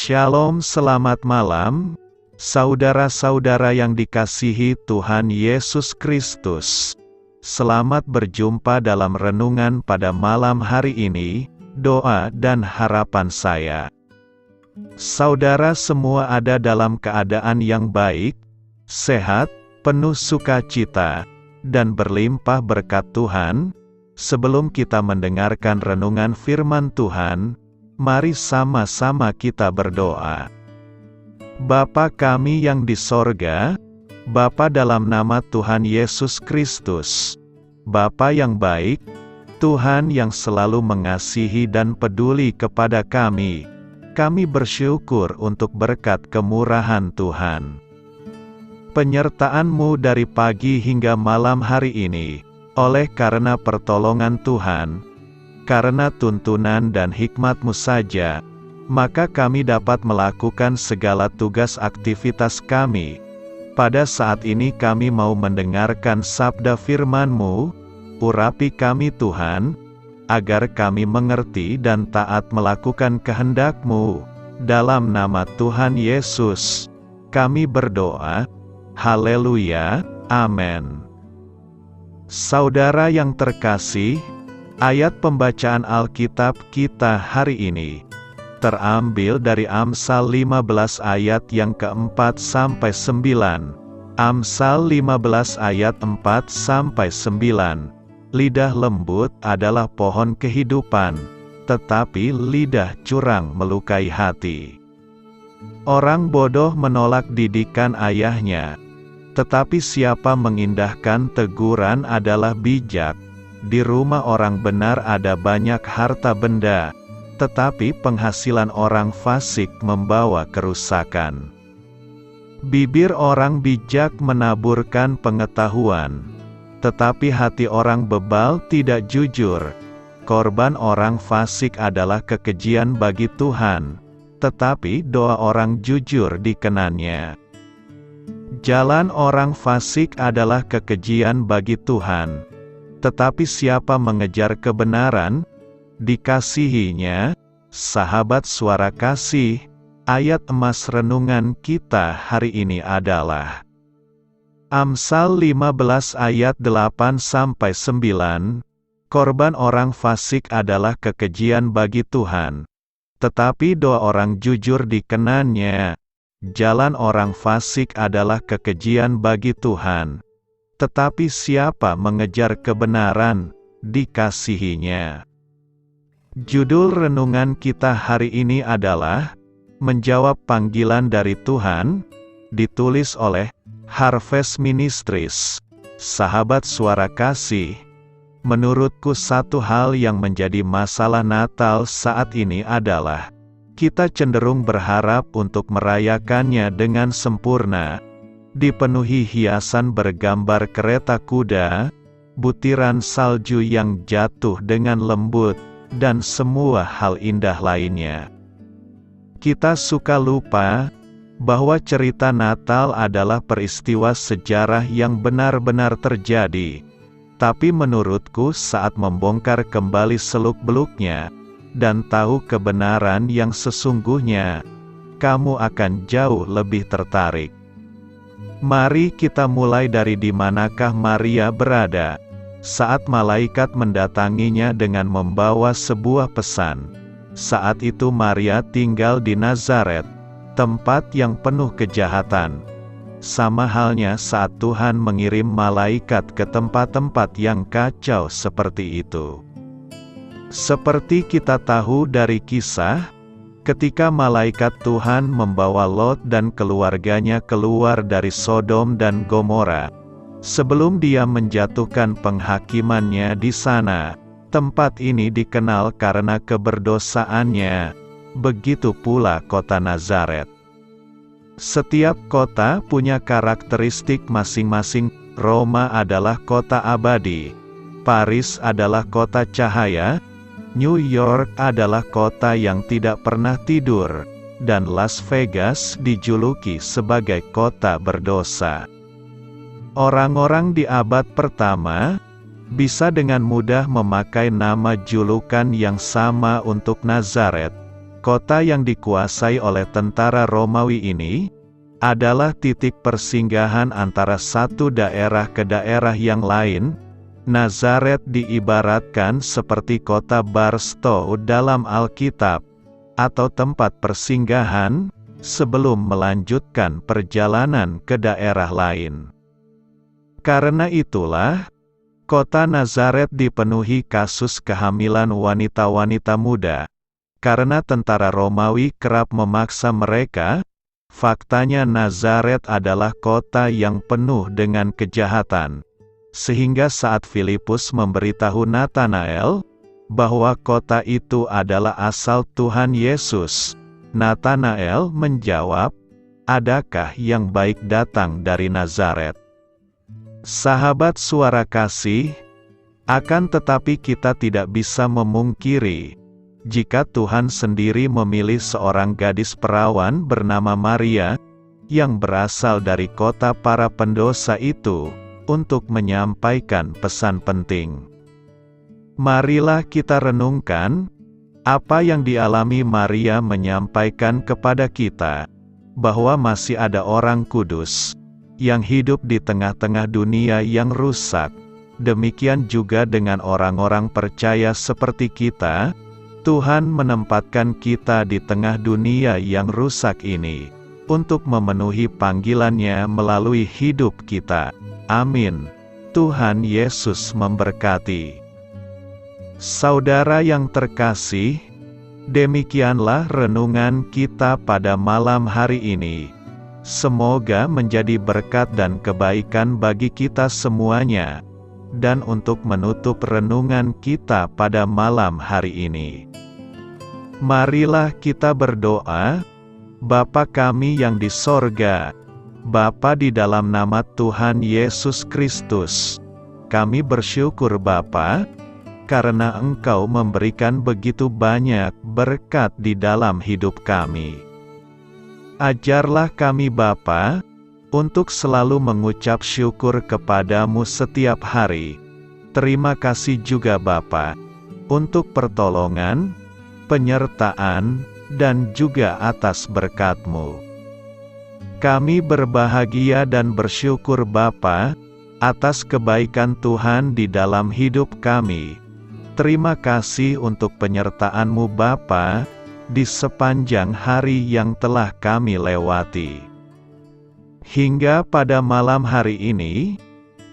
Shalom, selamat malam, saudara-saudara yang dikasihi Tuhan Yesus Kristus. Selamat berjumpa dalam renungan pada malam hari ini. Doa dan harapan saya, saudara semua ada dalam keadaan yang baik, sehat, penuh sukacita, dan berlimpah berkat Tuhan. Sebelum kita mendengarkan renungan firman Tuhan, mari sama-sama kita berdoa. Bapa kami yang di sorga, Bapa dalam nama Tuhan Yesus Kristus, Bapa yang baik, Tuhan yang selalu mengasihi dan peduli kepada kami bersyukur untuk berkat kemurahan Tuhan. Penyertaan-Mu dari pagi hingga malam hari ini, oleh karena pertolongan Tuhan, karena tuntunan dan hikmat-Mu saja, maka kami dapat melakukan segala tugas aktivitas kami. Pada saat ini kami mau mendengarkan sabda firman-Mu, urapi kami Tuhan, agar kami mengerti dan taat melakukan kehendak-Mu. Dalam nama Tuhan Yesus, kami berdoa. Haleluya, amin. Saudara yang terkasih, ayat pembacaan Alkitab kita hari ini terambil dari Amsal 15 ayat yang keempat sampai 9. Amsal 15 ayat 4 sampai 9. Lidah lembut adalah pohon kehidupan, tetapi lidah curang melukai hati. Orang bodoh menolak didikan ayahnya, tetapi siapa mengindahkan teguran adalah bijak. Di rumah orang benar ada banyak harta benda, tetapi penghasilan orang fasik membawa kerusakan. Bibir orang bijak menaburkan pengetahuan, tetapi hati orang bebal tidak jujur. Korban orang fasik adalah kekejian bagi Tuhan, tetapi doa orang jujur dikenannya. Jalan orang fasik adalah kekejian bagi Tuhan, tetapi siapa mengejar kebenaran, dikasihinya. Sahabat Suara Kasih, ayat emas renungan kita hari ini adalah Amsal 15 ayat 8-9. Korban orang fasik adalah kekejian bagi Tuhan, tetapi doa orang jujur dikenannya. Jalan orang fasik adalah kekejian bagi Tuhan, tetapi siapa mengejar kebenaran, dikasihinya. Judul renungan kita hari ini adalah Menjawab Panggilan dari Tuhan, ditulis oleh Harvest Ministries. Sahabat Suara Kasih, menurutku satu hal yang menjadi masalah Natal saat ini adalah kita cenderung berharap untuk merayakannya dengan sempurna, dipenuhi hiasan bergambar kereta kuda, butiran salju yang jatuh dengan lembut, dan semua hal indah lainnya. Kita suka lupa bahwa cerita Natal adalah peristiwa sejarah yang benar-benar terjadi. Tapi menurutku saat membongkar kembali seluk-beluknya, dan tahu kebenaran yang sesungguhnya, kamu akan jauh lebih tertarik. Mari kita mulai dari di manakah Maria berada saat malaikat mendatanginya dengan membawa sebuah pesan. Saat itu Maria tinggal di Nazaret, tempat yang penuh kejahatan. Sama halnya saat Tuhan mengirim malaikat ke tempat-tempat yang kacau seperti itu. Seperti kita tahu dari kisah, ketika malaikat Tuhan membawa Lot dan keluarganya keluar dari Sodom dan Gomora, sebelum dia menjatuhkan penghakimannya di sana, tempat ini dikenal karena keberdosaannya. Begitu pula kota Nazaret. Setiap kota punya karakteristik masing-masing. Roma adalah kota abadi, Paris adalah kota cahaya, New York adalah kota yang tidak pernah tidur, dan Las Vegas dijuluki sebagai kota berdosa. Orang-orang di abad pertama bisa dengan mudah memakai nama julukan yang sama untuk Nazaret, Kota yang dikuasai oleh tentara Romawi ini adalah titik persinggahan antara satu daerah ke daerah yang lain. Nazaret diibaratkan seperti kota Barstow dalam Alkitab, atau tempat persinggahan sebelum melanjutkan perjalanan ke daerah lain. Karena itulah, kota Nazaret dipenuhi kasus kehamilan wanita-wanita muda. Karena tentara Romawi kerap memaksa mereka, faktanya Nazaret adalah kota yang penuh dengan kejahatan. Sehingga saat Filipus memberitahu Natanael bahwa kota itu adalah asal Tuhan Yesus, Natanael menjawab, "Adakah yang baik datang dari Nazaret?" Sahabat Suara Kasih, akan tetapi kita tidak bisa memungkiri, jika Tuhan sendiri memilih seorang gadis perawan bernama Maria, yang berasal dari kota para pendosa itu, untuk menyampaikan pesan penting. Marilah kita renungkan, apa yang dialami Maria menyampaikan kepada kita, bahwa masih ada orang kudus, yang hidup di tengah-tengah dunia yang rusak. Demikian juga dengan orang-orang percaya seperti kita, Tuhan menempatkan kita di tengah dunia yang rusak ini, untuk memenuhi panggilannya melalui hidup kita. Amin. Tuhan Yesus memberkati. Saudara yang terkasih, demikianlah renungan kita pada malam hari ini. Semoga menjadi berkat dan kebaikan bagi kita semuanya. Dan untuk menutup renungan kita pada malam hari ini, marilah kita berdoa. Bapa kami yang di sorga, Bapa di dalam nama Tuhan Yesus Kristus, kami bersyukur Bapa, karena Engkau memberikan begitu banyak berkat di dalam hidup kami. Ajarlah kami Bapa, untuk selalu mengucap syukur kepadamu setiap hari. Terima kasih juga Bapa, untuk pertolongan, penyertaan, dan juga atas berkat-Mu. Kami berbahagia dan bersyukur Bapa, atas kebaikan Tuhan di dalam hidup kami. Terima kasih untuk penyertaan-Mu Bapa, di sepanjang hari yang telah kami lewati. Hingga pada malam hari ini,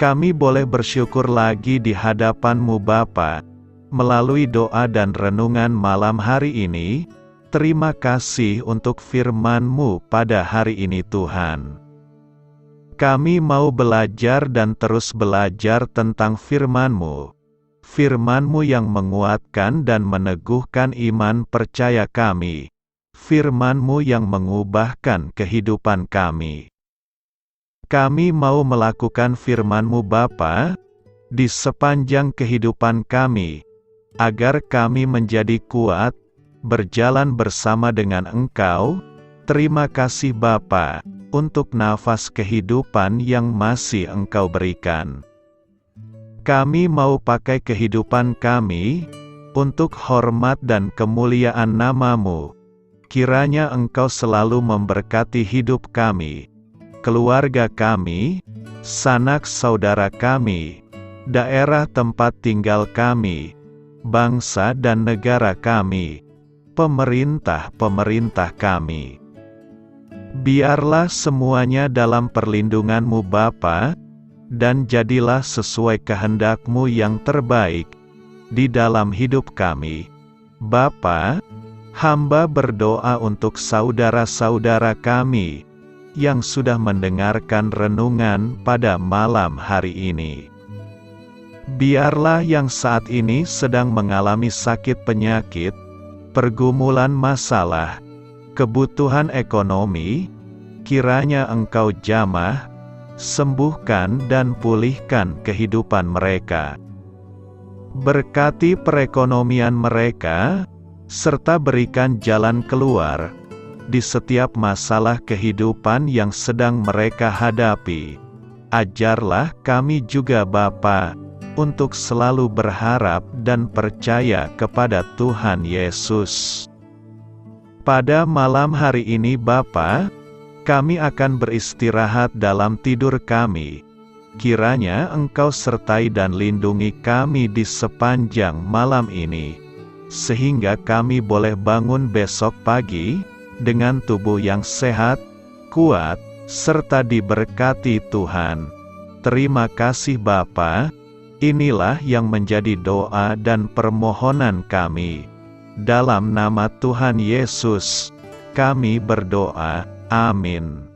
kami boleh bersyukur lagi di hadapan-Mu Bapa, melalui doa dan renungan malam hari ini. Terima kasih untuk firman-Mu pada hari ini Tuhan. Kami mau belajar dan terus belajar tentang firman-Mu. Firman-Mu yang menguatkan dan meneguhkan iman percaya kami. Firman-Mu yang mengubahkan kehidupan kami. Kami mau melakukan firman-Mu Bapa, di sepanjang kehidupan kami, agar kami menjadi kuat, berjalan bersama dengan Engkau. Terima kasih Bapa, untuk nafas kehidupan yang masih Engkau berikan. Kami mau pakai kehidupan kami, untuk hormat dan kemuliaan nama-Mu. Kiranya Engkau selalu memberkati hidup kami, keluarga kami, sanak saudara kami, daerah tempat tinggal kami, bangsa dan negara kami, pemerintah-pemerintah kami. Biarlah semuanya dalam perlindungan-Mu Bapa, dan jadilah sesuai kehendak-Mu yang terbaik, di dalam hidup kami. Bapa, hamba berdoa untuk saudara-saudara kami, yang sudah mendengarkan renungan pada malam hari ini. Biarlah yang saat ini sedang mengalami sakit penyakit, pergumulan masalah, kebutuhan ekonomi, kiranya Engkau jamah, sembuhkan dan pulihkan kehidupan mereka. Berkati perekonomian mereka, serta berikan jalan keluar, di setiap masalah kehidupan yang sedang mereka hadapi. Ajarlah kami juga Bapa, untuk selalu berharap dan percaya kepada Tuhan Yesus. Pada malam hari ini Bapa, kami akan beristirahat dalam tidur kami. Kiranya Engkau sertai dan lindungi kami di sepanjang malam ini, sehingga kami boleh bangun besok pagi, dengan tubuh yang sehat, kuat, serta diberkati Tuhan. Terima kasih Bapa, inilah yang menjadi doa dan permohonan kami. Dalam nama Tuhan Yesus, kami berdoa. Amin.